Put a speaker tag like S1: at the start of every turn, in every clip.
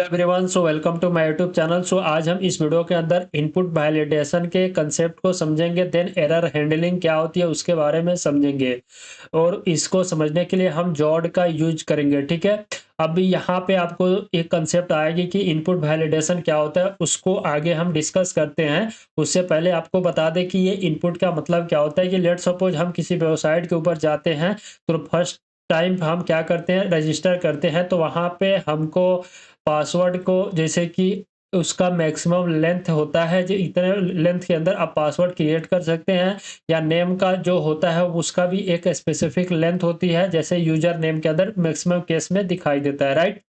S1: Everyone, so welcome to my YouTube channel. So आज हम इस वीडियो के अंदर इनपुट वैलिडेशन के कंसेप्ट को समझेंगे, देन एरर हैंडलिंग क्या होती है उसके बारे में समझेंगे। और इसको समझने के लिए हम जॉड का यूज करेंगे, ठीक है। अभी यहाँ पे आपको एक कंसेप्ट आएगी कि इनपुट वैलिडेशन क्या होता है, उसको आगे हम डिस्कस करते हैं। उससे पहले आपको बता दें कि ये इनपुट का मतलब क्या होता है। कि लेट सपोज हम किसी वेबसाइट के ऊपर जाते हैं, तो फर्स्ट टाइम हम क्या करते हैं, रजिस्टर करते हैं। तो वहाँ पे हमको पासवर्ड को, जैसे कि उसका मैक्सिमम लेंथ होता है, जो इतने लेंथ के अंदर आप पासवर्ड क्रिएट कर सकते हैं। या नेम का जो होता है उसका भी एक स्पेसिफिक लेंथ होती है, जैसे यूजर नेम के अंदर मैक्सिमम केस में दिखाई देता है, राइट।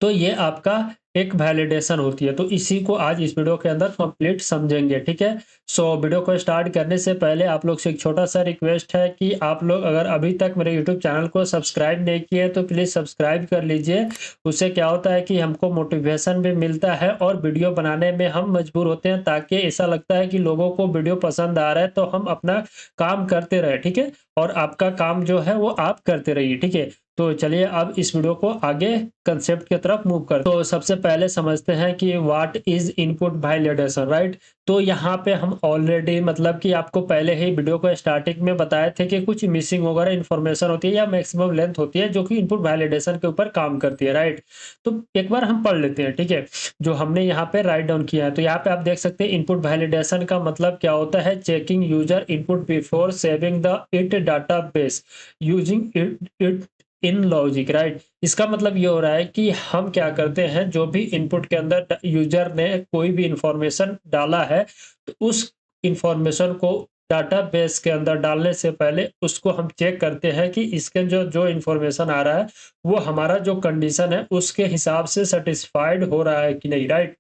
S1: तो ये आपका एक वैलिडेशन होती है। तो इसी को आज इस वीडियो के अंदर कंप्लीट समझेंगे, ठीक है। सो वीडियो को स्टार्ट करने से पहले आप लोग से एक छोटा सा रिक्वेस्ट है कि आप लोग अगर अभी तक मेरे यूट्यूब चैनल को सब्सक्राइब नहीं किए तो प्लीज़ सब्सक्राइब कर लीजिए। उससे क्या होता है कि हमको मोटिवेशन भी मिलता है और वीडियो बनाने में हम मजबूर होते हैं, ताकि ऐसा लगता है कि लोगों को वीडियो पसंद आ रहा है तो हम अपना काम करते रहे, ठीक है। और आपका काम जो है वो आप करते रहिए, ठीक है। तो चलिए अब इस वीडियो को आगे कंसेप्ट की तरफ मूव करते हैं। तो सबसे पहले समझते हैं कि what is input validation, right. तो यहाँ पे हम ऑलरेडी मतलब कि आपको पहले ही वीडियो को स्टार्टिंग में बताए थे कि कुछ मिसिंग वगैरह इन्फॉर्मेशन होती है या मैक्सिमम लेंथ होती है जो कि इनपुट वैलिडेशन के ऊपर काम करती है, राइट। तो एक बार हम पढ़ लेते हैं, ठीक है, जो हमने यहाँ पे राइट डाउन किया है। तो यहाँ पे आप देख सकते हैं इनपुट वैलिडेशन का मतलब क्या होता है। Checking user input before saving the it database using it in logic, right. इसका मतलब ये हो रहा है कि हम क्या करते हैं, जो भी इनपुट के अंदर यूजर ने कोई भी इंफॉर्मेशन डाला है, तो उस इंफॉर्मेशन को डाटाबेस के अंदर डालने से पहले उसको हम चेक करते हैं कि इसके जो जो इंफॉर्मेशन आ रहा है वो हमारा जो कंडीशन है उसके हिसाब से सेटिस्फाइड हो रहा है कि नहीं, राइट।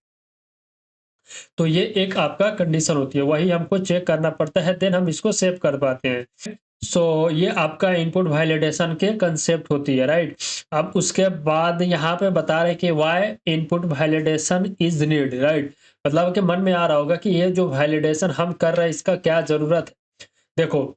S1: तो ये एक आपका कंडीशन होती है, वही हमको चेक करना पड़ता है, देन हम इसको सेव कर पाते हैं। सो ये आपका इनपुट वैलिडेशन के कंसेप्ट होती है, राइट। अब उसके बाद यहाँ पे बता रहे कि why input validation is need, right. मतलब कि मन में आ रहा होगा कि ये जो वैलिडेशन हम कर रहे हैं इसका क्या जरूरत है। देखो,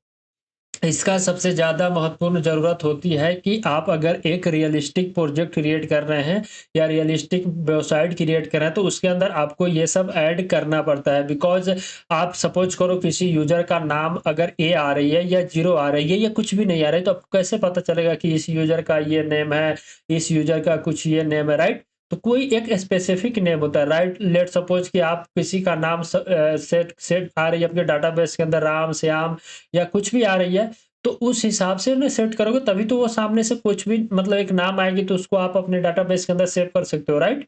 S1: इसका सबसे ज़्यादा महत्वपूर्ण ज़रूरत होती है कि आप अगर एक रियलिस्टिक प्रोजेक्ट क्रिएट कर रहे हैं या रियलिस्टिक वेबसाइट क्रिएट कर रहे हैं, तो उसके अंदर आपको ये सब ऐड करना पड़ता है। बिकॉज़ आप सपोज़ करो किसी यूज़र का नाम अगर ए आ रही है या 0 आ रही है या कुछ भी नहीं आ रहा है, तो आपको कैसे पता चलेगा कि इस यूज़र का ये नेम है, इस यूज़र का कुछ ये नेम है, राइट? तो कोई एक स्पेसिफिक नेम होता है, राइट। लेट्स सपोज़ कि आप किसी का नाम सेट सेट आ रही है आपके डाटाबेस के अंदर, राम, श्याम या कुछ भी आ रही है, तो उस हिसाब से उन्हें सेट करोगे तभी तो वो सामने से कुछ भी मतलब एक नाम आएगी तो उसको आप अपने डाटाबेस के अंदर सेव कर सकते हो, राइट।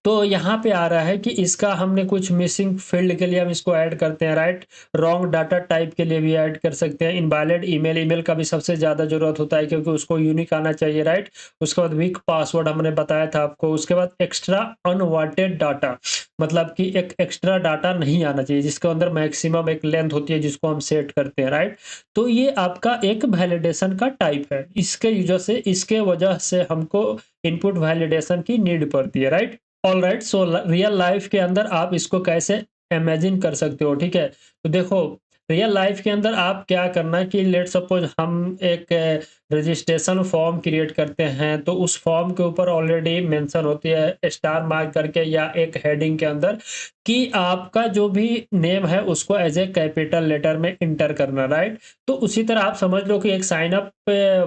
S1: तो यहाँ पे आ रहा है कि इसका हमने कुछ मिसिंग फील्ड के लिए हम इसको ऐड करते हैं, राइट। रॉन्ग डाटा टाइप के लिए भी ऐड कर सकते हैं। इनवैलिड ईमेल, ईमेल का भी सबसे ज़्यादा ज़रूरत होता है क्योंकि उसको यूनिक आना चाहिए, राइट। उसके बाद वीक पासवर्ड हमने बताया था आपको। उसके बाद एक्स्ट्रा अनवांटेड डाटा, मतलब कि एक एक्स्ट्रा डाटा नहीं आना चाहिए जिसके अंदर मैक्सिमम एक लेंथ होती है जिसको हम सेट करते हैं, राइट। तो ये आपका एक वैलिडेशन का टाइप है। इसके वजह से हमको इनपुट वैलिडेशन की नीड पड़ती है, right. Alright, so real life के अंदर आप इसको कैसे इमेजिन कर सकते हो, ठीक है। तो देखो, रियल लाइफ के अंदर आप क्या करना कि लेट सपोज हम एक रजिस्ट्रेशन फॉर्म क्रिएट करते हैं, तो उस फॉर्म के ऊपर ऑलरेडी मेंशन होती है स्टार मार्क करके या एक हेडिंग के अंदर कि आपका जो भी नेम है उसको एज ए कैपिटल लेटर में इंटर करना, राइट। तो उसी तरह आप समझ लो कि एक साइन अप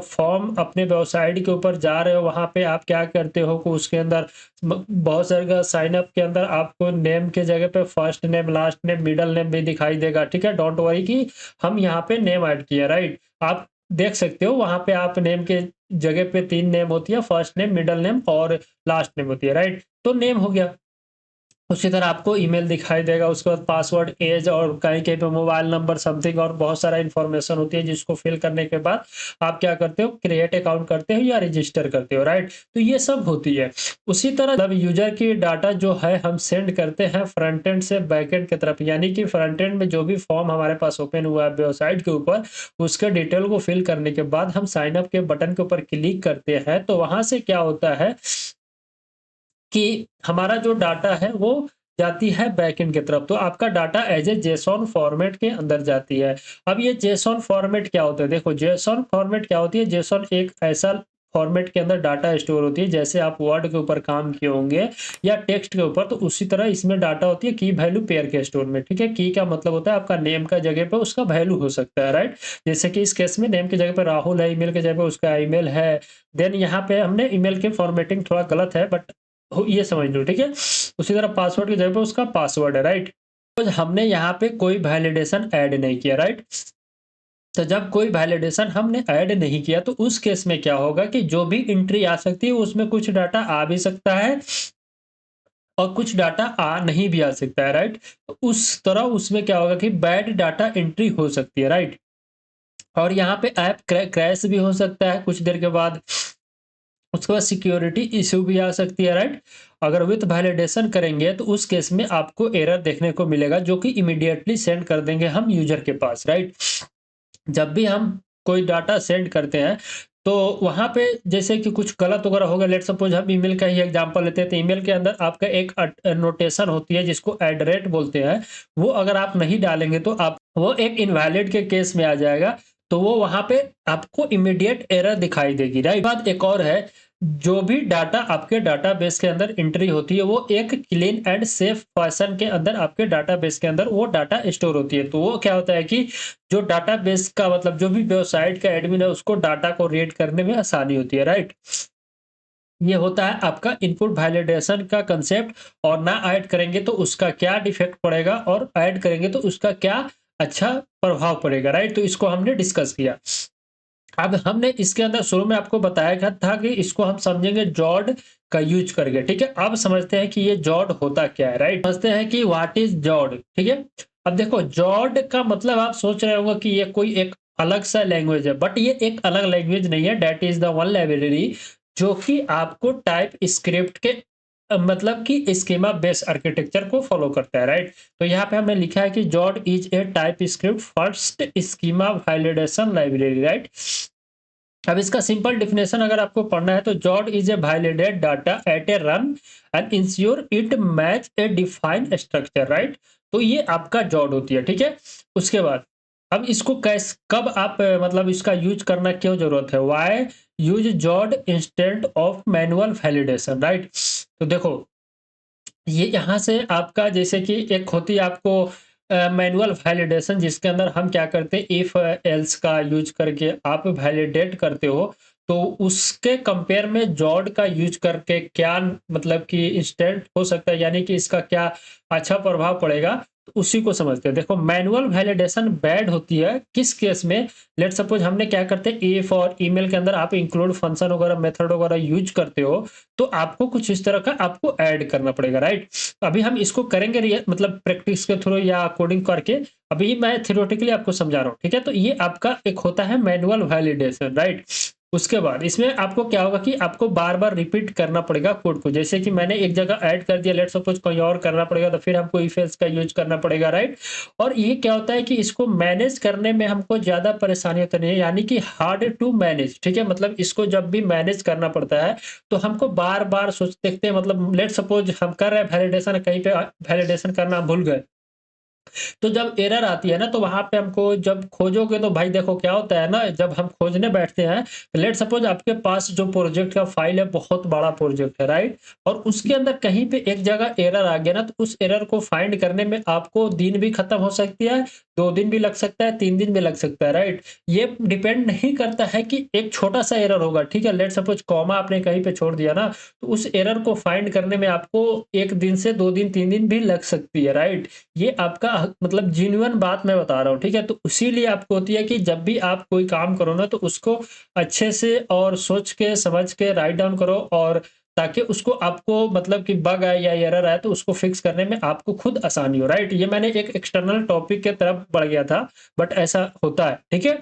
S1: फॉर्म अपने वेबसाइट के ऊपर जा रहे हो, वहां पे आप क्या करते हो कि उसके अंदर बहुत सारे साइन अप के अंदर आपको नेम के जगह पे first name, last name, middle name भी दिखाई देगा, ठीक है। डोंट वरी कि हम यहाँ पे नेम ऐड किया, राइट। आप देख सकते हो वहां पे आप नेम के जगह पे 3 नेम होती है, फर्स्ट नेम, मिडल नेम और लास्ट नेम होती है, राइट। तो नेम हो गया। उसी तरह आपको ईमेल दिखाई देगा, उसके बाद पासवर्ड, एज और कहीं कहीं पे मोबाइल नंबर समथिंग और बहुत सारा इन्फॉर्मेशन होती है जिसको फिल करने के बाद आप क्या करते हो, क्रिएट अकाउंट करते हो या रजिस्टर करते हो, राइट। तो ये सब होती है। उसी तरह जब यूजर की डाटा जो है हम सेंड करते हैं फ्रंट एंड से बैक एंड की तरफ, यानी कि फ्रंट एंड में जो भी फॉर्म हमारे पास ओपन हुआ है वेबसाइट के ऊपर, उसके डिटेल को फिल करने के बाद हम साइन अप के बटन के ऊपर क्लिक करते हैं, तो वहां से क्या होता है कि हमारा जो डाटा है वो जाती है बैकएंड की तरफ। तो आपका data as a JSON format के अंदर जाती है। अब ये जेसॉन फॉर्मेट क्या होता है, देखो जेसॉन फॉर्मेट क्या होती है। जेसॉन एक ऐसा फॉर्मेट के अंदर डाटा स्टोर होती है, जैसे आप वर्ड के ऊपर काम किए होंगे या टेक्स्ट के ऊपर, तो उसी तरह इसमें डाटा होती है की वैल्यू पेयर के स्टोर में, ठीक है। की का मतलब होता है आपका नेम का जगह पे उसका वैल्यू हो सकता है, राइट। जैसे कि इस केस में नेम की जगह पे राहुल है, ईमेल की जगह पे उसका ईमेल है। देन यहाँ पे हमने ईमेल की फॉर्मेटिंग थोड़ा गलत है, बट ये समझ लो, ठीक है। उसी तरह पासवर्ड की जगह पे उसका पासवर्ड है, राइट। तो हमने यहाँ पे कोई वैलिडेशन ऐड नहीं किया, राइट। तो जब कोई वैलिडेशन हमने ऐड नहीं किया तो उस केस में क्या होगा कि जो भी एंट्री आ सकती है उसमें कुछ डाटा आ भी सकता है और कुछ डाटा आ नहीं भी आ सकता है, राइट। तो उस तरह उसमें क्या होगा कि बैड डाटा एंट्री हो सकती है, राइट। और यहाँ पे ऐप क्रैश भी हो सकता है कुछ देर के बाद। उसके बाद सिक्योरिटी इश्यू भी आ सकती है, राइट। अगर विथ वैलिडेशन करेंगे तो उस केस में आपको एरर देखने को मिलेगा, जो कि इमीडिएटली सेंड कर देंगे हम यूजर के पास, राइट। जब भी हम कोई डाटा सेंड करते हैं तो वहाँ पे जैसे कि कुछ गलत वगैरह होगा, लेट्स सपोज हम ईमेल का ही एग्जांपल लेते हैं, तो ईमेल के अंदर आपका एक नोटेशन होती है जिसको एट बोलते हैं। वो अगर आप नहीं डालेंगे तो आप वो एक इनवैलिड के केस में आ जाएगा, तो वो वहाँ पे आपको इमीडिएट एरर दिखाई देगी, राइट। बात एक और है, जो भी डाटा आपके डाटाबेस के अंदर एंट्री होती है वो एक क्लीन एंड सेफ फैशन के अंदर आपके डाटाबेस के अंदर वो डाटा स्टोर होती है। तो वो क्या होता है कि जो डाटाबेस का मतलब जो भी वेबसाइट का एडमिन है उसको डाटा को रीड करने में आसानी होती है, राइट। ये होता है आपका इनपुट वैलिडेशन का कंसेप्ट। और ना ऐड करेंगे तो उसका क्या डिफेक्ट पड़ेगा और ऐड करेंगे तो उसका क्या अच्छा प्रभाव पड़ेगा, राइट। तो इसको हमने डिस्कस किया। अब हमने इसके अंदर शुरू में आपको बताया गया था कि इसको हम समझेंगे जॉड का यूज करके, ठीक है। अब समझते हैं कि ये जॉड होता क्या है, राइट। समझते हैं कि व्हाट इज जॉड, ठीक है। अब देखो जॉड का मतलब आप सोच रहे होंगे कि ये कोई एक अलग सा लैंग्वेज है, बट ये एक अलग लैंग्वेज नहीं है। That is the one library जो कि आपको टाइप स्क्रिप्ट के मतलब कि स्कीमा बेस आर्किटेक्चर को फॉलो करता है, राइट। तो यहाँ पे हमने लिखा है कि jawed is a type script first schema validation library, right. अब इसका सिंपल डिफिनेशन अगर आपको पढ़ना है तो jawed is a violated data at A run and ensure it match A defined structure, right. तो ये आपका जॉड होती है, ठीक है। उसके बाद अब इसको कैस कब आप मतलब इसका यूज करना क्यों जरूरत है, why use Zod instead of manual validation, right. तो देखो ये यहाँ से आपका जैसे कि एक होती है आपको मैनुअल वैलिडेशन, जिसके अंदर हम क्या करते हैं इफ एल्स का यूज करके आप वैलिडेट करते हो। तो उसके कंपेयर में जॉड का यूज करके क्या मतलब कि इंस्टेंट हो सकता है, यानी कि इसका क्या अच्छा प्रभाव पड़ेगा, तो उसी को समझते हैं। देखो मैनुअल वैलिडेशन बैड होती है किस केस में, लेट सपोज हमने क्या करते हैं इफ और ईमेल के अंदर आप इंक्लूड फंक्शन वगैरह मेथड वगैरह यूज करते हो, तो आपको कुछ इस तरह का आपको ऐड करना पड़ेगा, राइट। अभी हम इसको करेंगे मतलब प्रैक्टिस के थ्रू या कोडिंग करके। अभी मैं थ्योरेटिकली आपको समझा रहा हूँ, ठीक है। तो ये आपका एक होता है मैनुअल वैलिडेशन, राइट। उसके बाद इसमें आपको क्या होगा कि आपको बार बार रिपीट करना पड़ेगा कोड को। जैसे कि मैंने एक जगह ऐड कर दिया, लेट सपोज कहीं और करना पड़ेगा तो फिर हमको इफ एल्स का यूज करना पड़ेगा, राइट। और ये क्या होता है कि इसको मैनेज करने में हमको ज्यादा परेशानी होती नहीं है, यानी कि हार्ड टू मैनेज, ठीक है। मतलब इसको जब भी मैनेज करना पड़ता है तो हमको बार बार सोच देखते हैं, मतलब लेट सपोज हम कर रहे हैं वैलिडेशन, कहीं पे वैलिडेशन करना भूल गए, तो जब एरर आती है ना तो वहां पे हमको जब खोजोगे तो भाई देखो क्या होता है ना, जब हम खोजने बैठते हैं लेट सपोज आपके पास जो प्रोजेक्ट का फाइल है बहुत बड़ा प्रोजेक्ट है, राइट। और उसके अंदर कहीं पे एक जगह एरर आ गया ना तो उस एरर को फाइंड करने में आपको दिन भी खत्म हो सकती है, 2 दिन भी लग सकता है, 3 दिन भी लग सकता है, राइट। ये डिपेंड नहीं करता है कि एक छोटा सा एरर होगा, ठीक है। लेट सपोज कॉमा आपने कहीं पे छोड़ दिया ना तो उस एरर को फाइंड करने में आपको 1 दिन से 2 दिन 3 दिन भी लग सकती है, राइट। ये आपका मतलब जेन्युइन बात मैं बता रहा हूँ, ठीक है। तो इसीलिए आपको होती है कि जब भी आप कोई काम करो ना तो उसको अच्छे से और सोच के समझ के राइट डाउन करो, और ताकि उसको आपको मतलब कि बग आए या एरर आए तो उसको फिक्स करने में आपको खुद आसानी हो, राइट। ये मैंने एक एक्सटर्नल टॉपिक के तरफ बढ़ गया था, बट ऐसा होता है, ठीक है।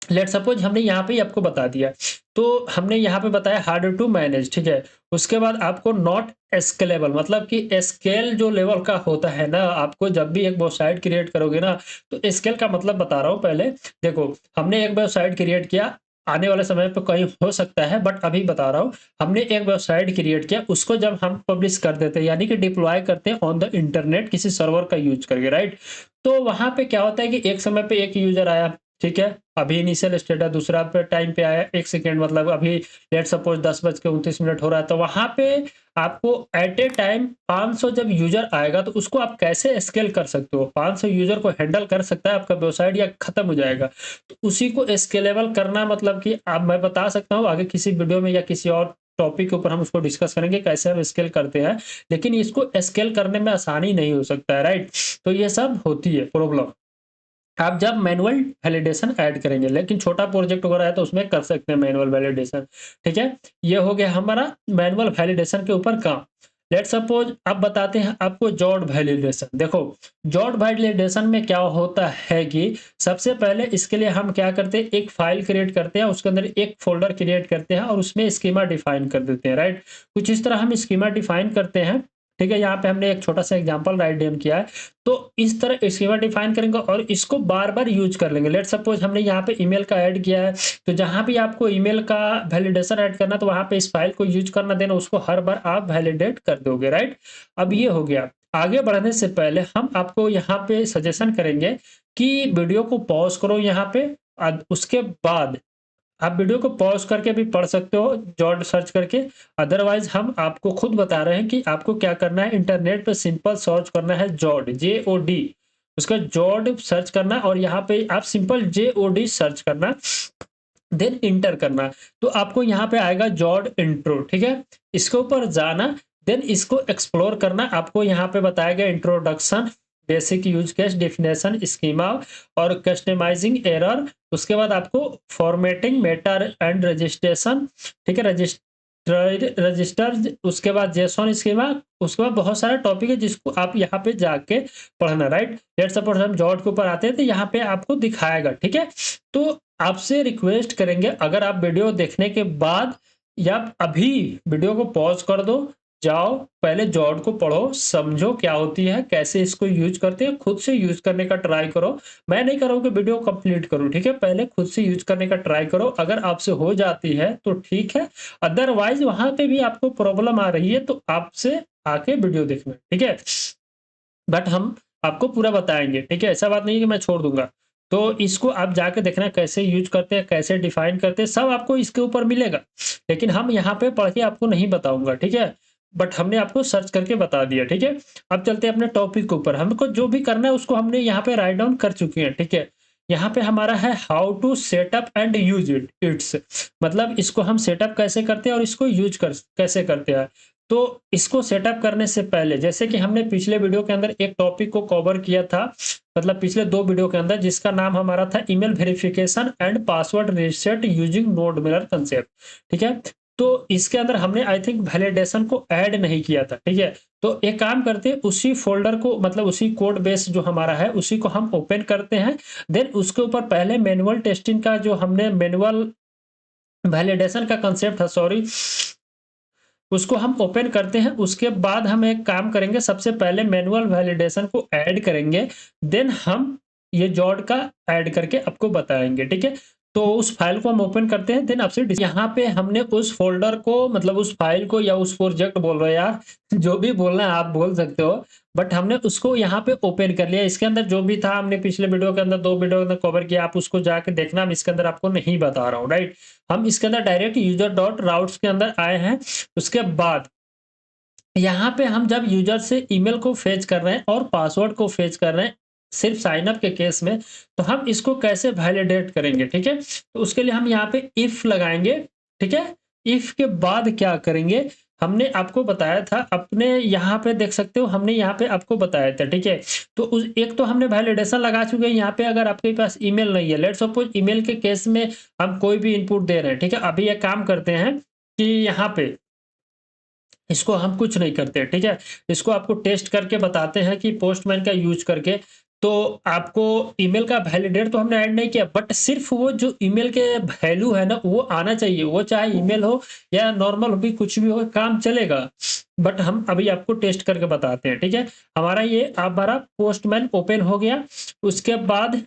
S1: लेट सपोज हमने यहाँ पे ही आपको बता दिया, तो हमने यहाँ पे बताया हार्ड टू मैनेज, ठीक है। उसके बाद आपको नॉट स्केलेबल, मतलब कि स्केल जो लेवल का होता है ना, आपको जब भी एक वेबसाइट क्रिएट करोगे ना तो स्केल का मतलब बता रहा हूँ पहले। देखो हमने एक वेबसाइट क्रिएट किया, आने वाले समय पे कहीं हो सकता है बट अभी बता रहा हूँ, हमने एक वेबसाइट क्रिएट किया, उसको जब हम पब्लिश कर देते हैं यानी कि डिप्लॉय करते हैं ऑन द इंटरनेट किसी सर्वर का यूज करके, राइट। तो वहां पे क्या होता है कि एक समय पे एक यूजर आया, ठीक है, अभी इनिशियल स्टेट है, दूसरा पे टाइम पे आया 1 सेकंड, मतलब अभी लेट सपोज 10:29 हो रहा है, तो वहां पे आपको एट ए टाइम 500 जब यूजर आएगा तो उसको आप कैसे स्केल कर सकते हो, 500 यूजर को हैंडल कर सकता है आपका वेबसाइट या खत्म हो जाएगा। तो उसी को स्केलेबल करना, मतलब कि आप, मैं बता सकता हूँ आगे किसी वीडियो में या किसी और टॉपिक के ऊपर हम उसको डिस्कस करेंगे कैसे हम स्केल करते हैं, लेकिन इसको स्केल करने में आसानी नहीं हो सकता है, राइट। तो ये सब होती है प्रॉब्लम आप जब मैनुअल वैलिडेशन ऐड करेंगे, लेकिन छोटा प्रोजेक्ट वगैरह है तो उसमें कर सकते हैं मैनुअल वैलिडेशन। ठीक है, ये हो गया हमारा मैनुअल वैलिडेशन के ऊपर काम। लेट सपोज अब बताते हैं आपको जॉब वैलिडेशन। देखो, जॉब वैलिडेशन में क्या होता है कि सबसे पहले इसके लिए हम क्या करते हैं, एक फाइल क्रिएट करते हैं, उसके अंदर एक फोल्डर क्रिएट करते हैं और उसमें स्कीमा डिफाइन कर देते हैं, राइट। कुछ इस तरह हम स्कीमा डिफाइन करते हैं। ठीक है, यहाँ पे हमने एक छोटा सा एग्जांपल राइट डेम किया है। तो इस तरह स्कीमा डिफाइन करेंगे और इसको बार-बार यूज कर लेंगे। लेट्स सपोज हमने यहाँ पे ईमेल का ऐड किया है, तो जहाँ भी आपको ईमेल का वैलिडेशन ऐड करना है, तो वहाँ पे इस फाइल को यूज करना देना, उसको हर बार आप वैलिडेट कर दोगे, राइट। अब ये हो गया। आगे बढ़ने से पहले हम आपको यहाँ पे सजेशन करेंगे कि वीडियो को पॉज करो यहाँ पे, उसके बाद आप वीडियो को पॉज करके भी पढ़ सकते हो जॉड सर्च करके। अदरवाइज हम आपको खुद बता रहे हैं कि आपको क्या करना है, इंटरनेट पे सिंपल सर्च करना है जॉड, JOD, उसका जॉड सर्च करना और यहाँ पे आप सिंपल JOD सर्च करना, देन इंटर करना। तो आपको यहाँ पे आएगा जॉड इंट्रो। ठीक है, इसके ऊपर जाना, देन इसको एक्सप्लोर करना। आपको यहाँ पे बताया गया introduction, basic use case, definition, schema और कस्टमाइजिंग एरर। उसके बाद आपको फॉर्मेटिंग, मेटा एंड रजिस्ट्रेशन। ठीक है, रजिस्टर, उसके बाद जेसॉन स्कीमा, उसके बाद बहुत सारा टॉपिक है जिसको आप यहाँ पे जाके पढ़ना, राइट। लेट्स सपोज हम जॉड के ऊपर आते हैं तो यहाँ पे आपको दिखाएगा। ठीक है, तो आपसे रिक्वेस्ट करेंगे, अगर आप वीडियो देखने के बाद या अभी वीडियो को पॉज कर दो, जाओ पहले जॉड को पढ़ो, समझो क्या होती है, कैसे इसको यूज करते हैं, खुद से यूज करने का ट्राई करो। मैं नहीं कर रहा हूं कि वीडियो कंप्लीट करो, ठीक है, पहले खुद से यूज करने का ट्राई करो। अगर आपसे हो जाती है तो ठीक है, अदरवाइज वहां पे भी आपको प्रॉब्लम आ रही है तो आपसे आके वीडियो देखना, ठीक है। बट हम आपको पूरा बताएंगे, ठीक है, ऐसा बात नहीं है कि मैं छोड़ दूंगा। तो इसको आप जाके देखना कैसे यूज करते हैं, कैसे डिफाइन करते हैं, सब आपको इसके ऊपर मिलेगा। लेकिन हम यहाँ पे पढ़ के आपको नहीं बताऊंगा, ठीक है, बट हमने आपको सर्च करके बता दिया। ठीक है, अब चलते हैं अपने टॉपिक के ऊपर। हमको जो भी करना है उसको हमने यहाँ पे राइट डाउन कर चुके हैं। ठीक है, यहाँ पे हमारा है how to set up and use its, मतलब इसको हम सेटअप कैसे करते हैं और इसको यूज कैसे करते हैं। तो इसको सेटअप करने से पहले, जैसे कि हमने पिछले वीडियो के अंदर एक टॉपिक को कवर किया था, मतलब पिछले 2 वीडियो के अंदर, जिसका नाम हमारा था email verification and password reset using node mirror concept. ठीक है, तो इसके अंदर हमने आई थिंक वैलिडेशन को ऐड नहीं किया था। ठीक है, तो एक काम करते हैं, उसी फोल्डर को, मतलब उसी कोड बेस जो हमारा है उसी को हम ओपन करते हैं। देन उसके ऊपर पहले मैनुअल टेस्टिंग का जो हमने मैनुअल वैलिडेशन का कंसेप्ट है, सॉरी, उसको हम ओपन करते हैं। उसके बाद हम एक काम करेंगे, सबसे पहले मैनुअल वैलिडेशन को ऐड करेंगे, देन हम ये जॉड का ऐड करके आपको बताएंगे। ठीक है, तो उस फाइल को हम ओपन करते हैं, देन आपसे यहाँ पे हमने उस फोल्डर को, मतलब उस फाइल को या उस प्रोजेक्ट, बोल रहे यार जो भी बोलना है आप बोल सकते हो, बट हमने उसको यहाँ पे ओपन कर लिया। इसके अंदर जो भी था हमने पिछले वीडियो के अंदर, 2 वीडियो के अंदर कवर किया, आप उसको जाके देखना, हम इसके अंदर आपको नहीं बता रहा हूँ, राइट। हम इसके अंदर डायरेक्ट यूजर डॉट राउट्स के अंदर आए हैं। उसके बाद यहाँ पे हम जब यूजर से ईमेल को फेच कर रहे हैं और पासवर्ड को फेच कर रहे हैं, सिर्फ साइन अप के केस में, तो हम इसको कैसे वैलिडेट करेंगे। ठीक है, तो उसके लिए हम यहाँ पे इफ लगाएंगे। ठीक है, इफ के बाद क्या करेंगे, हमने आपको बताया था, अपने यहाँ पे देख सकते हो, हमने यहाँ पे आपको बताया था। ठीक है, तो उस एक तो हमने वैलिडेशन लगा चुके हैं यहाँ पे। अगर आपके पास ईमेल नहीं है, लेट्स सपोज ईमेल के केस में हम कोई भी इनपुट दे रहे हैं, ठीक है, अभी एक काम करते हैं कि यहाँ पे इसको हम कुछ नहीं करते, ठीक है, इसको आपको टेस्ट करके बताते हैं कि पोस्टमैन का यूज करके। तो आपको ईमेल का वैलिडेट तो हमने ऐड नहीं किया, बट सिर्फ वो जो ईमेल के वैल्यू है ना, वो आना चाहिए, वो चाहे ईमेल हो या नॉर्मल भी, कुछ भी हो, काम चलेगा। बट हम अभी आपको टेस्ट करके बताते हैं। ठीक है, हमारा ये हमारा पोस्टमैन ओपन हो गया। उसके बाद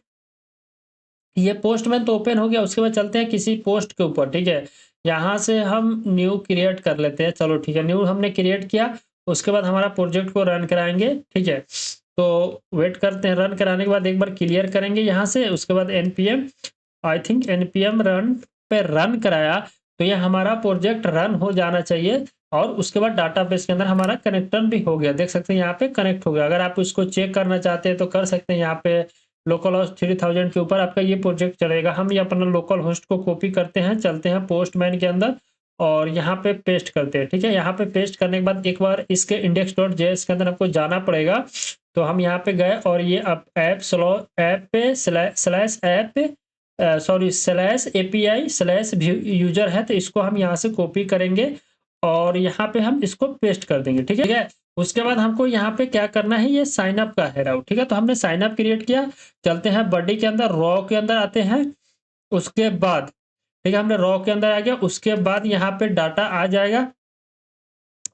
S1: ये पोस्टमैन तो ओपन हो गया, उसके बाद चलते हैं किसी पोस्ट के ऊपर। ठीक है, यहाँ से हम न्यू क्रिएट कर लेते हैं, चलो ठीक है, न्यू हमने क्रिएट किया। उसके बाद हमारा प्रोजेक्ट को रन कराएंगे। ठीक है, तो वेट करते हैं, रन कराने के बाद एक बार क्लियर करेंगे यहाँ से, उसके बाद npm I think npm run पे रन कराया, तो ये हमारा प्रोजेक्ट रन हो जाना चाहिए और उसके बाद डाटाबेस के अंदर हमारा कनेक्शन भी हो गया। देख सकते हैं यहाँ पे कनेक्ट हो गया। अगर आप उसको चेक करना चाहते हैं तो कर सकते हैं, यहाँ पे लोकल होस्ट 3000 के ऊपर आपका ये प्रोजेक्ट चलेगा। हम ये अपना लोकल होस्ट को कॉपी करते हैं, चलते हैं पोस्टमैन के अंदर और यहाँ पे पेस्ट करते हैं। ठीक है, यहाँ पे पेस्ट करने के बाद एक बार इसके index.js के अंदर आपको जाना पड़ेगा। तो हम यहाँ पे गए और ये ऐप पे slash app sorry slash API slash user है, तो इसको हम यहाँ से कॉपी करेंगे और यहाँ पे हम इसको पेस्ट कर देंगे। ठीक है, उसके बाद हमको यहाँ पे क्या करना है, ये साइन अप का है राउट। ठीक है, तो हमने साइन अप क्रिएट किया, चलते हैं बॉडी के अंदर, रॉ के अंदर आते हैं। उसके बाद ठीक है, हमने रॉ के अंदर आ गया, उसके बाद यहाँ पे डाटा आ जाएगा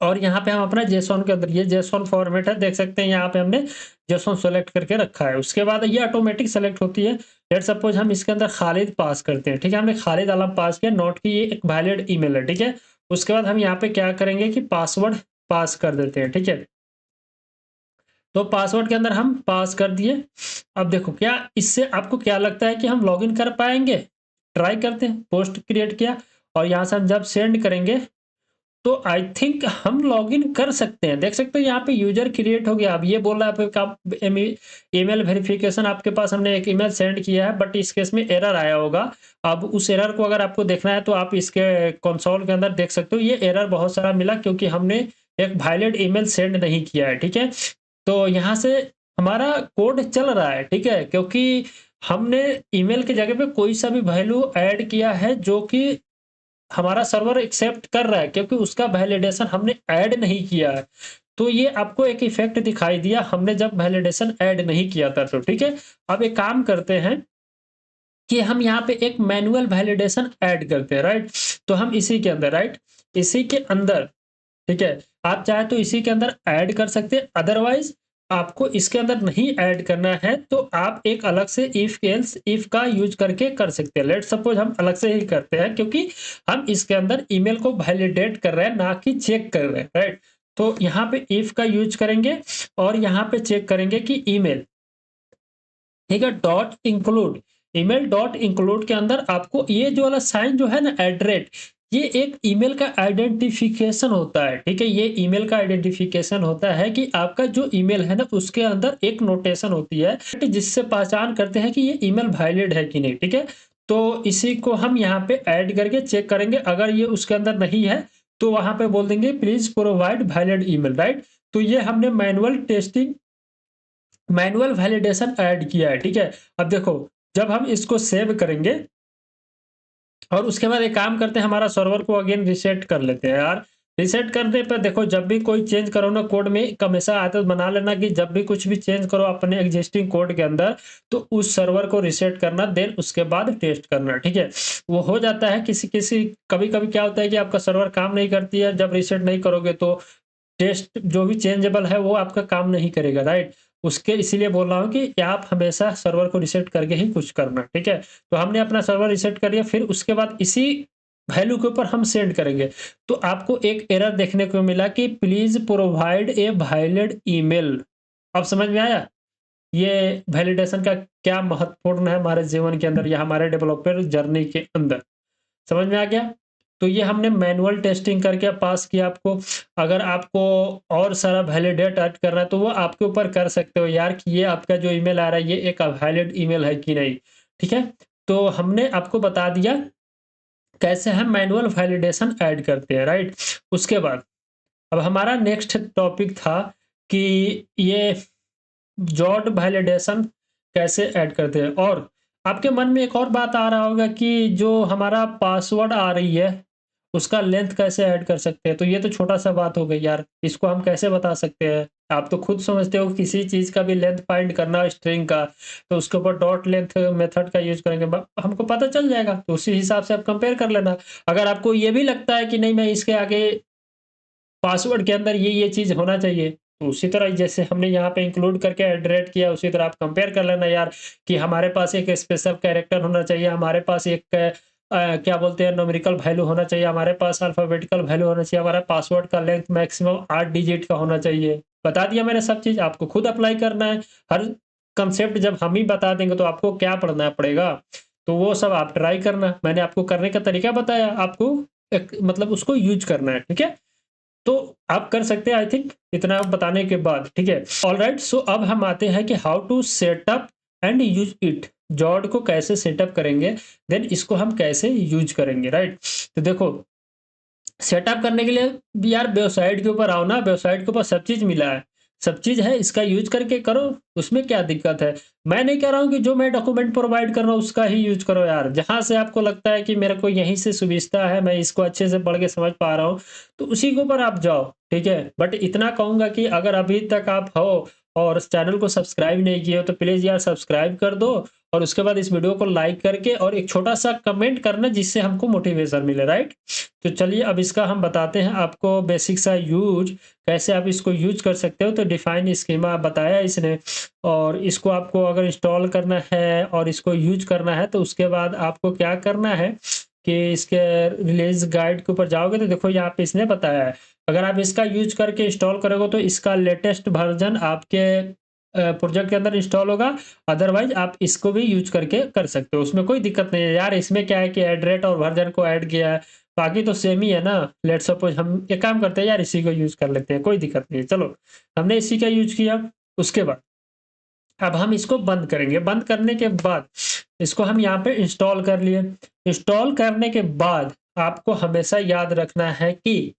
S1: और यहाँ पे हम अपना जेसॉन के अंदर, ये जेसॉन फॉर्मेट है, देख सकते हैं यहाँ पे हमने जेसॉन सेलेक्ट करके रखा है। उसके बाद ये ऑटोमेटिक सेलेक्ट होती है। लेट सपोज हम इसके अंदर खालिद पास करते हैं। ठीक है, हमने खालिद आलम पास किया, नोट की ये एक वैलिड ईमेल है। ठीक है, उसके बाद हम यहाँ पे क्या करेंगे कि पासवर्ड पास कर देते हैं। ठीक है, तो पासवर्ड के अंदर हम पास कर दिए। अब देखो क्या इससे आपको क्या लगता है कि हम लॉगिन कर पाएंगे? ट्राई करते हैं। पोस्ट क्रिएट किया और यहाँ से हम जब सेंड करेंगे तो आई थिंक हम लॉगिन कर सकते हैं। देख सकते हो यहाँ पे यूजर क्रिएट हो गया। अब ये बोल रहा है आपका ईमेल वेरिफिकेशन, आपके पास हमने एक ईमेल सेंड किया है बट इस केस में एरर आया होगा। अब उस एरर को अगर आपको देखना है तो आप इसके कंसोल के अंदर देख सकते हो, ये एरर बहुत सारा मिला क्योंकि हमने एक वैलिड ईमेल सेंड नहीं किया है। ठीक है, तो यहाँ से हमारा कोड चल रहा है। ठीक है, क्योंकि हमने ईमेल की जगह पे कोई सा भी वैल्यू ऐड किया है जो कि हमारा सर्वर एक्सेप्ट कर रहा है, क्योंकि उसका वैलिडेशन हमने ऐड नहीं किया है। तो ये आपको एक इफेक्ट दिखाई दिया हमने जब वैलिडेशन ऐड नहीं किया था। तो ठीक है, अब एक काम करते हैं कि हम यहाँ पे एक मैनुअल वैलिडेशन ऐड करते हैं। राइट, तो हम इसी के अंदर, राइट, इसी के अंदर, ठीक है, आप चाहे तो इसी के अंदर ऐड कर सकते हैं, अदरवाइज आपको इसके अंदर नहीं ऐड करना है तो आप एक अलग से इफ एल्स इफ का यूज करके कर सकते हैं। लेट सपोज हम अलग से ही करते हैं क्योंकि हम इसके अंदर ईमेल को वैलिडेट कर रहे हैं ना कि चेक कर रहे हैं। राइट, तो यहाँ पे इफ का यूज करेंगे और यहाँ पे चेक करेंगे कि ईमेल, ठीक है, dot include, email dot include के अंदर आपको ये जो वाला साइन जो है ना एट, ये एक ईमेल का आइडेंटिफिकेशन होता है। ठीक है, ये ईमेल का आइडेंटिफिकेशन होता है कि आपका जो ईमेल है ना उसके अंदर एक नोटेशन होती है जिससे पहचान करते हैं कि ये ईमेल वैलिड है कि नहीं। ठीक है, तो इसी को हम यहाँ पे ऐड करके चेक करेंगे, अगर ये उसके अंदर नहीं है तो वहां पे बोल देंगे please provide valid email. Right, तो ये हमने मैनुअल वैलिडेशन ऐड किया है। ठीक है, अब देखो जब हम इसको सेव करेंगे और उसके बाद एक काम करते हैं, हमारा सर्वर को अगेन रीसेट कर लेते हैं यार। रीसेट करने पे देखो जब भी कोई चेंज करो ना कोड में, एक हमेशा आदत बना लेना कि जब भी कुछ भी चेंज करो अपने एग्जिस्टिंग कोड के अंदर तो उस सर्वर को रीसेट करना, देन उसके बाद टेस्ट करना। ठीक है, वो हो जाता है किसी किसी कभी कभी क्या होता है कि आपका सर्वर काम नहीं करती है, जब रीसेट नहीं करोगे तो टेस्ट जो भी चेंजेबल है वो आपका काम नहीं करेगा। राइट, उसके इसीलिए बोल रहा हूँ कि आप हमेशा सर्वर को रीसेट करके ही कुछ करना। ठीक है, तो हमने अपना सर्वर रीसेट कर लिया, फिर उसके बाद इसी वैल्यू के ऊपर हम सेंड करेंगे तो आपको एक एरर देखने को मिला कि please provide a valid email. अब समझ में आया ये वैलिडेशन का क्या महत्वपूर्ण है हमारे जीवन के अंदर या हमारे डेवलपर जर्नी के अंदर? समझ में आ गया? तो ये हमने मैनुअल टेस्टिंग करके पास किया आपको। अगर आपको और सारा वैलिडेट ऐड करना है तो वो आपके ऊपर कर सकते हो यार कि ये आपका जो ईमेल आ रहा है ये एक वैलिड ईमेल है कि नहीं। ठीक है, तो हमने आपको बता दिया कैसे हम मैनुअल वैलिडेशन ऐड करते हैं। राइट, उसके बाद अब हमारा नेक्स्ट टॉपिक था कि ये जॉट वैलिडेशन कैसे ऐड करते हैं। और आपके मन में एक और बात आ रहा होगा कि जो हमारा पासवर्ड आ रही है उसका लेंथ कैसे ऐड कर सकते हैं? तो ये तो छोटा सा बात हो गई यार, इसको हम कैसे बता सकते हैं? आप तो खुद समझते हो किसी चीज का भी लेंथ फाइंड करना स्ट्रिंग का तो उसके ऊपर डॉट लेंथ मेथड का यूज करेंगे, हमको पता चल जाएगा। तो उसी हिसाब से आप कंपेयर कर लेना। अगर आपको ये भी लगता है कि नहीं मैं इसके आगे पासवर्ड के अंदर ये चीज होना चाहिए तो उसी तरह जैसे हमने यहाँ पे इंक्लूड करके एडरेट किया उसी तरह आप कंपेयर कर लेना यार कि हमारे पास एक स्पेशल कैरेक्टर होना चाहिए, हमारे पास एक क्या बोलते हैं न्यूमेरिकल वैल्यू होना चाहिए, हमारे पास अल्फाबेटिकल वैल्यू होना चाहिए, हमारा पासवर्ड का लेंथ मैक्सिमम 8 डिजिट का होना चाहिए। बता दिया मैंने सब चीज़, आपको खुद अप्लाई करना है। हर कंसेप्ट जब हम ही बता देंगे तो आपको क्या पढ़ना पड़ेगा? तो वो सब आप ट्राई करना। मैंने आपको करने का तरीका बताया, आपको एक मतलब उसको यूज़ करना है, ठीक है? तो आप कर सकते हैं आई थिंक इतना बताने के बाद, ठीक है? ऑलराइट, सो अब हम आते हैं कि how to set up and use it. Zod को कैसे सेटअप करेंगे, देन इसको हम कैसे यूज़ करेंगे, राइट? तो देखो, सेटअप करने के लिए भी यार वेबसाइट के ऊपर आओ ना, वेबसाइट के ऊपर सब चीज़ मिला है। सब चीज़ है, इसका यूज़ करके करो, उसमें क्या दिक्कत है? मैं नहीं कह रहा हूँ कि जो मैं डॉक्यूमेंट प्रोवाइड कर रहा हूँ उसका ही यूज़ करो यार। जहाँ से आपको लगता है कि मेरे को यहीं से सुविधा है, मैं इसको अच्छे से पढ़ के समझ पा रहा हूँ, तो उसी के ऊपर आप जाओ, ठीक है? बट इतना कहूँगा कि अगर अभी तक आप हो और इस चैनल को सब्सक्राइब नहीं किए हो तो प्लीज़ यार सब्सक्राइब कर दो, और उसके बाद इस वीडियो को लाइक करके और एक छोटा-सा कमेंट करना जिससे हमको मोटिवेशन मिले, राइट? तो चलिए अब इसका हम बताते हैं आपको बेसिक सा यूज़, कैसे आप इसको यूज़ कर सकते हो। तो डिफाइन स्कीमा बताया इसने, और इसको आपको अगर इंस्टॉल करना है और इसको यूज़ करना है तो उसके बाद आपको क्या करना है कि इसके रिलीज़ गाइड के ऊपर जाओगे तो देखो यहाँ पे इसने बताया है। अगर आप इसका यूज़ करके इंस्टॉल करोगे तो इसका लेटेस्ट वर्ज़न आपके प्रोजेक्ट के अंदर इंस्टॉल होगा, अदरवाइज़ आप इसको भी यूज़ करके कर सकते हो, उसमें कोई दिक्कत नहीं है। यार इसमें क्या है कि एड्रेट और वर्ज़न को ऐड किया है, बाकी तो सेम ही है ना। लेट्स सपोज़ हम एक काम करते हैं यार, इसी को यूज़ कर लेते हैं, कोई दिक्कत नहीं है। चलो, हमने इसी का यूज़ किया, उसके बाद अब हम इसको बंद करेंगे। बंद करने के बाद इसको हम यहाँ पे इंस्टॉल कर लिए। इंस्टॉल करने के बाद आपको हमेशा याद रखना है कि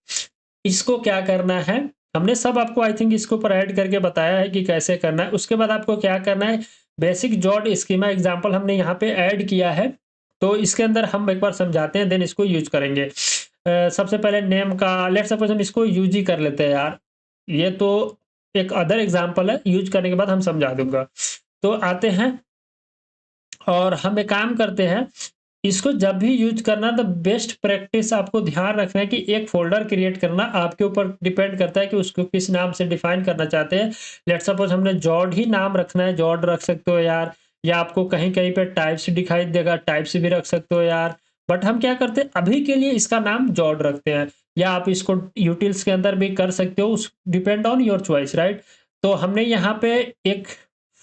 S1: इसको क्या करना है, हमने सब आपको आई थिंक इसके ऊपर ऐड करके बताया है कि कैसे करना है। उसके बाद आपको क्या करना है, बेसिक जॉट स्कीमा एग्ज़ाम्पल हमने यहाँ पे ऐड किया है, तो इसके अंदर हम एक बार समझाते हैं देन इसको यूज़ करेंगे। सबसे पहले नेम का लेट्स सपोज़ हम इसको यूज़ ही कर लेते हैं यार। ये तो एक अदर एग्ज़ाम्पल है, यूज़ करने के बाद हम समझा दूँगा। तो आते हैं और हम एक काम करते हैं, इसको जब भी यूज़ करना तो बेस्ट प्रैक्टिस आपको ध्यान रखना है कि एक फ़ोल्डर क्रिएट करना आपके ऊपर डिपेंड करता है कि उसको किस नाम से डिफ़ाइन करना चाहते हैं। लेट्स सपोज़ हमने जॉड ही नाम रखना है, जॉड रख सकते हो यार, या आपको कहीं-कहीं पे टाइप्स दिखाई देगा, टाइप्स भी रख सकते हो यार। बट हम क्या करते हैं, अभी के लिए इसका नाम जॉड रखते हैं, या आप इसको यूटिल्स के अंदर भी कर सकते हो, उस depend on your choice, right? तो हमने यहाँ पे एक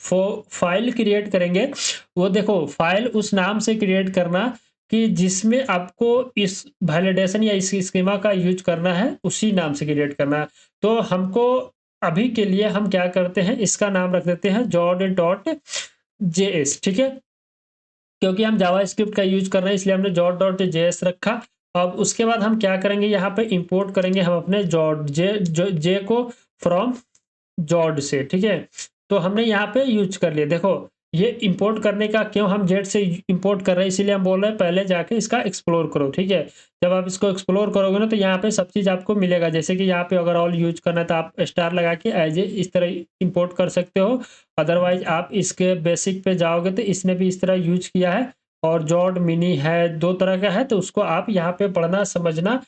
S1: फ़ाइल क्रिएट करेंगे, वो देखो फ़ाइल उस नाम से क्रिएट करना कि जिसमें आपको इस वैलिडेशन या इस स्कीमा का यूज़ करना है, उसी नाम से क्रिएट करना है। तो हमको अभी के लिए हम क्या करते हैं, इसका नाम रख देते हैं jod.js, ठीक है? क्योंकि हम जावास्क्रिप्ट का यूज़ कर रहे हैं इसलिए हमने jod.js रखा। अब उसके बाद हम क्या करेंगे, यहाँ पे इंपोर्ट करेंगे हम अपने जे को फ्रॉम जॉड से, ठीक है? तो हमने यहाँ पे यूज़ कर लिया। देखो, ये इंपोर्ट करने का क्यों हम जेड से इंपोर्ट कर रहे हैं, इसीलिए हम बोल रहे हैं पहले जाके इसका एक्सप्लोर करो, ठीक है? जब आप इसको एक्सप्लोर करोगे ना तो यहाँ पे सब चीज़ आपको मिलेगा। जैसे कि यहाँ पे अगर ऑल यूज़ करना है तो आप स्टार लगा के एज़ ए इस तरह इंपोर्ट कर सकते हो। अदरवाइज़ आप इसके बेसिक पे जाओगे तो इसने भी इस तरह यूज़ किया है, और जॉड मिनी है, 2 तरह का है, तो उसको आप यहाँ पे पढ़ना, समझना,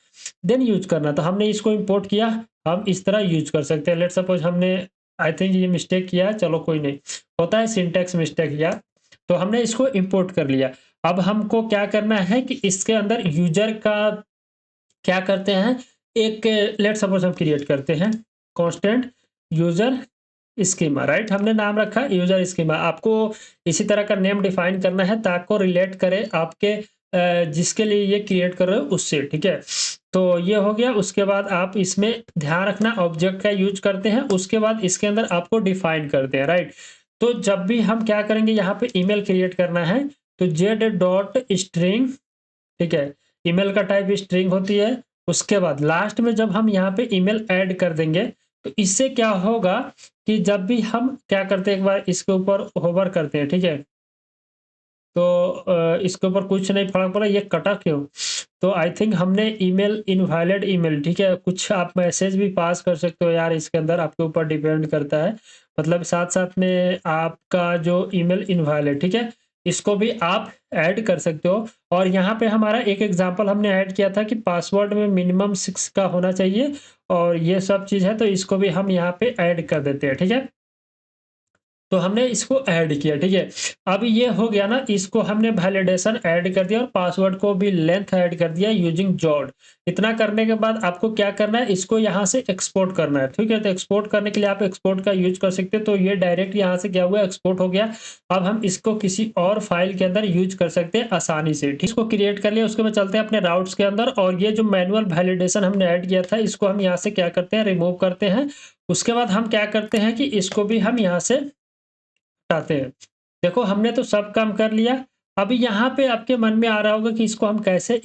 S1: देन यूज़ करना। तो हमने इसको इंपोर्ट किया, हम इस तरह यूज़ कर सकते हैं। लेट्स सपोज़ हमने आई थिंक ये मिस्टेक किया है, चलो कोई नहीं, होता है सिंटैक्स मिस्टेक किया, तो हमने इसको इंपोर्ट कर लिया। अब हमको क्या करना है कि इसके अंदर यूज़र का क्या करते हैं, एक लेट्स सपोज़ हम क्रिएट करते हैं कांस्टेंट यूज़र स्कीमा, राइट? हमने नाम रखा यूज़र स्कीमा। आपको इसी तरह का नेम डिफाइन करना है ताकि रिलेट करे आपके जिसके लिए ये क्रिएट कर रहे हो उससे, ठीक है? तो ये हो गया। उसके बाद आप इसमें ध्यान रखना ऑब्जेक्ट का यूज़ करते हैं, उसके बाद इसके अंदर आपको डिफाइन करते हैं, राइट? तो जब भी हम क्या करेंगे, यहाँ पे ईमेल क्रिएट करना है तो जेड डॉट स्ट्रिंग, ठीक है? ईमेल का टाइप स्ट्रिंग होती है। उसके बाद लास्ट में जब हम यहाँ पे ईमेल ऐड कर देंगे तो इससे क्या होगा कि जब भी हम क्या करते हैं, एक बार इसके ऊपर होवर करते हैं, ठीक है? तो इसके ऊपर कुछ नहीं फर्क पड़ा, ये कटा क्यों? तो आई थिंक हमने ईमेल इनवैलिड ईमेल, ठीक है? कुछ आप मैसेज भी पास कर सकते हो यार इसके अंदर, आपके ऊपर डिपेंड करता है। मतलब साथ-साथ में आपका जो ईमेल इनवैलिड, ठीक है? इसको भी आप ऐड कर सकते हो। और यहाँ पे हमारा एक एग्ज़ाम्पल हमने ऐड किया था कि पासवर्ड में मिनिमम 6 का होना चाहिए, और ये सब चीज़ है तो इसको भी हम यहाँ पे ऐड कर देते हैं, ठीक है? तो हमने इसको ऐड किया, ठीक है। अब ये हो गया ना, इसको हमने वैलिडेशन ऐड कर दिया और पासवर्ड को भी लेंथ ऐड कर दिया यूजिंग जॉड। इतना करने के बाद आपको क्या करना है, इसको यहाँ से एक्सपोर्ट करना है, ठीक है। तो एक्सपोर्ट करने के लिए आप एक्सपोर्ट का यूज कर सकते हैं। तो ये डायरेक्ट यहाँ से क्या हुआ, एक्सपोर्ट हो गया। अब हम इसको किसी और फाइल के अंदर यूज कर सकते हैं आसानी से, ठीक। इसको क्रिएट कर लिया, उसके बाद चलते हैं अपने राउट्स के अंदर, और ये जो मैनुअल वैलिडेशन हमने ऐड किया था इसको हम यहाँ से क्या करते हैं, रिमूव करते हैं। उसके बाद हम क्या करते हैं कि इसको भी हम यहाँ से हटाते हैं। देखो हमने तो सब काम कर लिया। अभी यहाँ पे आपके मन में आ रहा होगा कि इसको हम कैसे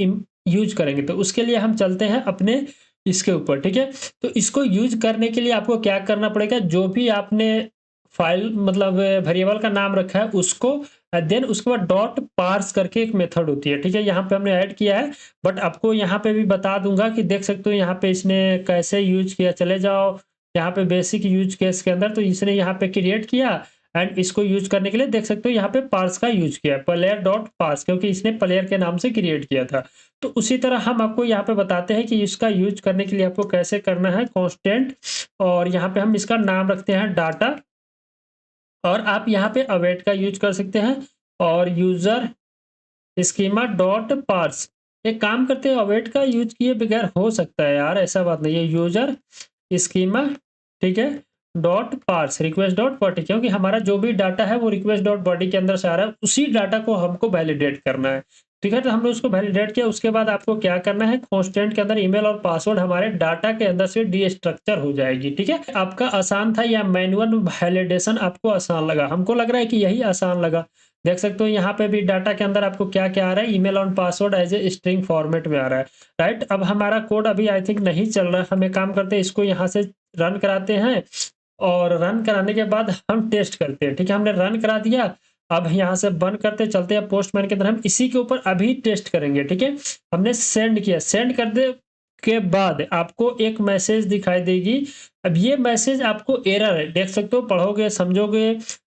S1: यूज करेंगे, तो उसके लिए हम चलते हैं अपने इसके ऊपर, ठीक है। तो इसको यूज करने के लिए आपको क्या करना पड़ेगा, जो भी आपने फाइल मतलब वेरिएबल का नाम रखा है उसको, देन उसके बाद डॉट पार्स करके एक मेथड होती है, ठीक है। यहाँ पे हमने ऐड किया है, बट आपको यहाँ पे भी बता दूंगा कि देख सकते हो यहाँ पे इसने कैसे यूज किया। चले जाओ यहाँ पे बेसिक यूज केस के अंदर, तो इसने यहाँ पे क्रिएट किया एंड इसको यूज करने के लिए देख सकते हो यहाँ पे पार्स का यूज किया, प्लेयर डॉट पार्स, क्योंकि इसने प्लेयर के नाम से क्रिएट किया था। तो उसी तरह हम आपको यहाँ पे बताते हैं कि इसका यूज करने के लिए आपको कैसे करना है, कांस्टेंट, और यहाँ पे हम इसका नाम रखते हैं डाटा, और आप यहाँ पे अवेट का यूज कर सकते हैं, और यूजर स्कीमा डॉट पार्स। एक काम करते हैं, अवेट का यूज किए बगैर हो सकता है यार, ऐसा बात नहीं है। यूजर स्कीमा, ठीक है, dot parse request dot body, क्योंकि हमारा जो भी डाटा है वो रिक्वेस्ट डॉट बॉडी के अंदर से आ रहा है, उसी डाटा को हमको वैलिडेट करना है, ठीक है। तो हमने उसको वैलिडेट किया। उसके बाद आपको क्या करना है, कांस्टेंट के अंदर ईमेल और पासवर्ड हमारे डाटा के अंदर से डीस्ट्रक्चर हो जाएगी, ठीक है। आपका आसान था या मैनुअल वैलिडेशन आपको आसान लगा? हमको लग रहा है कि यही आसान लगा। देख सकते हो यहाँ पे भी डाटा के अंदर आपको क्या क्या आ रहा है, ईमेल और password as a string format में आ रहा है, राइट। अब हमारा कोड अभी आई थिंक नहीं चल रहा है, हमें काम करते हैं, इसको यहाँ से रन कराते हैं, और रन कराने के बाद हम टेस्ट करते हैं, ठीक है। हमने रन करा दिया, अब यहाँ से बंद करते चलते हैं पोस्टमैन के अंदर, हम इसी के ऊपर अभी टेस्ट करेंगे, ठीक है। हमने सेंड किया, सेंड कर दे के बाद आपको एक मैसेज दिखाई देगी। अब ये मैसेज आपको एरर है, देख सकते हो, पढ़ोगे समझोगे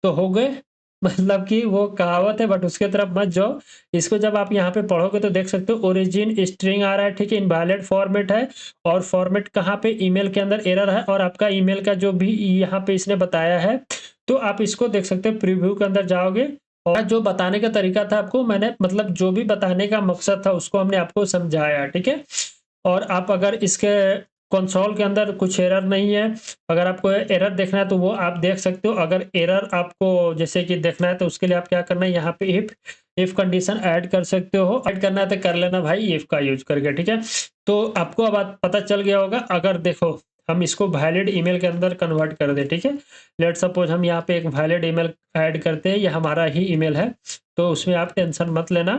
S1: तो हो गए, मतलब कि वो कहावत है, बट उसके तरफ मत जाओ। इसको जब आप यहाँ पे पढ़ोगे तो देख सकते हो ओरिजिन स्ट्रिंग आ रहा है, ठीक है, इनवैलिड फॉर्मेट है, और फॉर्मेट कहाँ पे, ईमेल के अंदर एरर है, और आपका ईमेल का जो भी यहाँ पे इसने बताया है, तो आप इसको देख सकते हो, प्रीव्यू के अंदर जाओगे, और जो बताने का तरीका था आपको, मैंने मतलब जो भी बताने का मकसद था उसको हमने आपको समझाया, ठीक है। और आप अगर इसके कंसोल के अंदर कुछ एरर नहीं है, अगर आपको एरर देखना है तो वो आप देख सकते हो। अगर एरर आपको जैसे कि देखना है तो उसके लिए आप क्या करना है, यहाँ पे इफ कंडीशन ऐड कर सकते हो, ऐड करना है तो कर लेना भाई, इफ का यूज करके, ठीक है। तो आपको अब पता चल गया होगा। अगर देखो हम इसको वैलिड ईमेल के अंदर कन्वर्ट कर दे, ठीक है। लेट सपोज हम यहाँ पे एक वैलिड ईमेल ऐड करते हैं, ये हमारा ही ईमेल है, तो उसमें आप टेंशन मत लेना।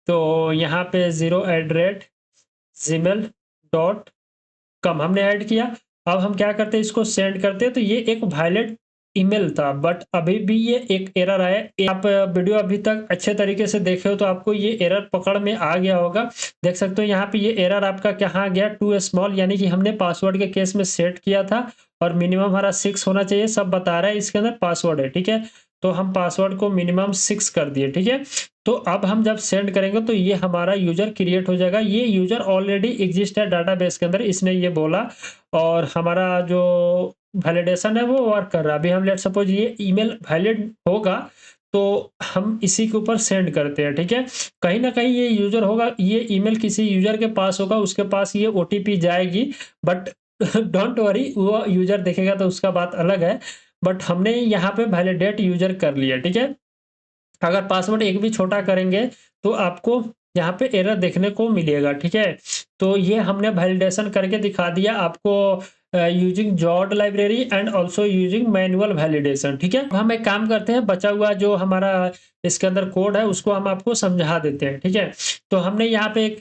S1: तो यहाँ पे 0@gmail.com हमने ऐड किया। अब हम क्या करते हैं, इसको सेंड करते हैं, तो ये एक वैलिड ईमेल था, बट अभी भी ये एक एरर आया। आप वीडियो अभी तक अच्छे तरीके से देखे हो तो आपको ये एरर पकड़ में आ गया होगा। देख सकते हो यहाँ पे ये एरर आपका कहाँ गया, टू स्मॉल, यानी कि हमने पासवर्ड के केस में सेट किया था, और मिनिमम हमारा 6 होना चाहिए, सब बता रहा है इसके अंदर पासवर्ड है, ठीक है। तो हम पासवर्ड को मिनिमम 6 कर दिए, ठीक है। तो अब हम जब सेंड करेंगे तो ये हमारा यूजर क्रिएट हो जाएगा। ये यूजर ऑलरेडी एग्जिस्ट है डाटाबेस के अंदर, इसने ये बोला, और हमारा जो वैलिडेशन है वो वर्क कर रहा है। अभी हम लेट सपोज ये ईमेल वैलिड होगा तो हम इसी के ऊपर सेंड करते हैं, ठीक है। कहीं ना कहीं ये यूजर होगा, ये ईमेल किसी यूजर के पास होगा, उसके पास ये ओटीपी जाएगी, बट डोंट वरी, वो यूजर देखेगा तो उसका बात अलग है। बट हमने यहाँ पे वैलिडेट यूजर कर लिया, ठीक है। अगर पासवर्ड एक भी छोटा करेंगे तो आपको यहाँ पे एरर देखने को मिलेगा, ठीक है। तो ये हमने वैलिडेशन करके दिखा दिया आपको, using jawed library and also using manual validation, ठीक है। हम एक काम करते हैं, बचा हुआ जो हमारा इसके अंदर कोड है उसको हम आपको समझा देते हैं, ठीक है। तो हमने यहाँ पे एक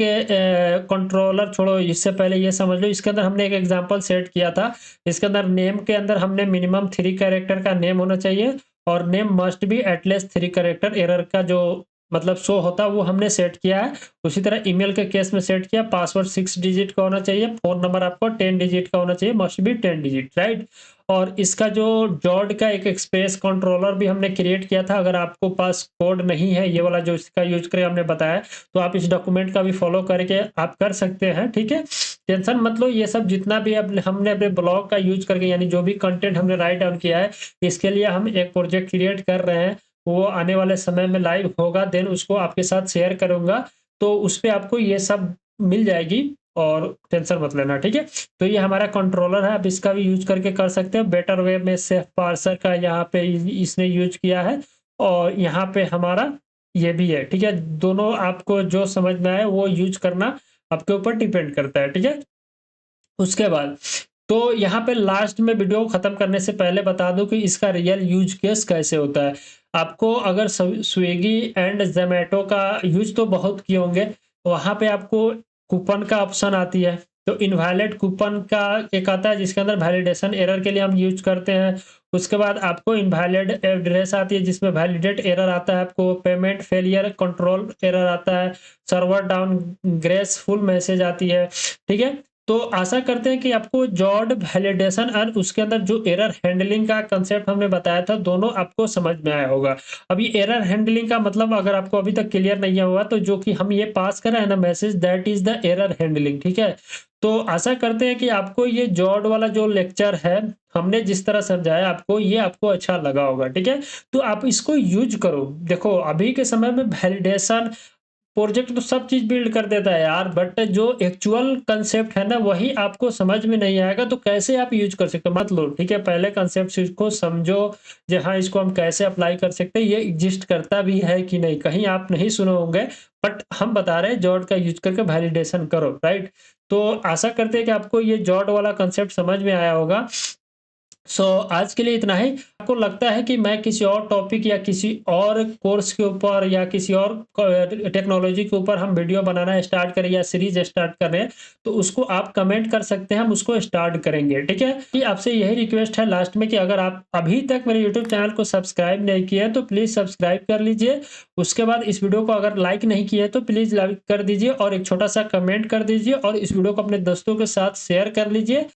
S1: कंट्रोलर, छोड़ो इससे पहले ये समझ लो, इसके अंदर हमने एक एग्जांपल सेट किया था। इसके अंदर नेम के अंदर हमने मिनिमम 3 कैरेक्टर का नेम होना चाहिए, और name must be at least 3 character, error का जो मतलब शो होता है वो हमने सेट किया है। उसी तरह ईमेल के केस में सेट किया, पासवर्ड 6 डिजिट का होना चाहिए, फोन नंबर आपको 10 डिजिट का होना चाहिए, मस्ट बी 10 डिजिट, राइट। और इसका जो जॉड का एक एक्सप्रेस कंट्रोलर भी हमने क्रिएट किया था। अगर आपको पास कोड नहीं है ये वाला जो इसका यूज करें हमने बताया, तो आप इस डॉक्यूमेंट का भी फॉलो करके आप कर सकते हैं, ठीक है। टेंशन मत लो, ये सब जितना भी अब हमने अपने ब्लॉग का यूज़ करके यानी जो भी कंटेंट हमने राइट डाउन किया है, इसके लिए हम एक प्रोजेक्ट क्रिएट कर रहे हैं। वो आने वाले समय में लाइव होगा, देन उसको आपके साथ शेयर करूँगा, तो उसपे आपको ये सब मिल जाएगी और टेंशन मत लेना, ठीक है? तो ये हमारा कंट्रोलर है, आप इसका भी यूज़ करके कर सकते हो। बेटर वेब में सेफ पार्सर का यहाँ पे इसने यूज़ किया है और यहाँ पे हमारा ये भी है, ठीक है? दोनों आपको जो समझ में आए वो यूज़ करना आपके ऊपर डिपेंड करता है, ठीक है? उसके बाद तो यहाँ पे लास्ट में वीडियो को खत्म करने से पहले बता दूँ कि इसका रियल यूज़ केस कैसे होता है। आपको अगर स्विगी एंड ज़ोमैटो का यूज़ तो बहुत किए होंगे, वहाँ पे आपको कूपन का ऑप्शन आती है। तो इनवैलिड कूपन का एक आता है जिसके अंदर वैलिडेशन एरर के लिए हम यूज़ करते हैं। उसके बाद आपको इनवैलिड एड्रेस आती है जिसमें वैलिडेट एरर आता है, आपको पेमेंट फेलियर कंट्रोल एरर आता है, सर्वर डाउन ग्रेसफुल मैसेज आती है, ठीक है? तो आशा करते हैं कि आपको जॉड वैलिडेशन और उसके अंदर जो एरर हैंडलिंग का कंसेप्ट हमने बताया था, दोनों आपको समझ में आया होगा। अब ये एरर हैंडलिंग का मतलब अगर आपको अभी तक क्लियर नहीं हुआ, तो जो कि हम ये पास कर रहे हैं ना message, that is the error handling, ठीक है? तो आशा करते हैं कि आपको ये जॉड वाला जो लेक्चर है, हमने जिस तरह समझाया आपको, ये आपको अच्छा लगा होगा, ठीक है? तो आप इसको यूज़ करो। देखो, अभी के समय में वैलिडेशन प्रोजेक्ट तो सब चीज़ बिल्ड कर देता है यार, बट जो एक्चुअल कंसेप्ट है ना, वही आपको समझ में नहीं आएगा, तो कैसे आप यूज़ कर सकते हो? मत लो, ठीक है? पहले कंसेप्ट सीखो, समझो, जी हाँ, इसको हम कैसे अप्लाई कर सकते हैं, ये एग्ज़िस्ट करता भी है कि नहीं, कहीं आप नहीं सुने होंगे, बट हम बता रहे हैं जॉड का यूज़ करके वैलिडेशन करो, राइट? तो आशा करते हैं कि आपको ये जॉड वाला कंसेप्ट समझ में आया होगा। आज के लिए इतना ही। आपको लगता है कि मैं किसी और टॉपिक या किसी और कोर्स के ऊपर या किसी और टेक्नोलॉजी के ऊपर हम वीडियो बनाना स्टार्ट करें या सीरीज स्टार्ट करें, तो उसको आप कमेंट कर सकते हैं, हम उसको स्टार्ट करेंगे, ठीक है? कि आपसे यही रिक्वेस्ट है लास्ट में कि अगर आप अभी तक मेरे यूट्यूब चैनल को सब्सक्राइब नहीं किए हैं, तो प्लीज़ सब्सक्राइब कर लीजिए। उसके बाद इस वीडियो को अगर लाइक नहीं किए हैं, तो प्लीज़ लाइक कर दीजिए और एक छोटा-सा कमेंट कर दीजिए और इस वीडियो को अपने दोस्तों के साथ शेयर कर लीजिए।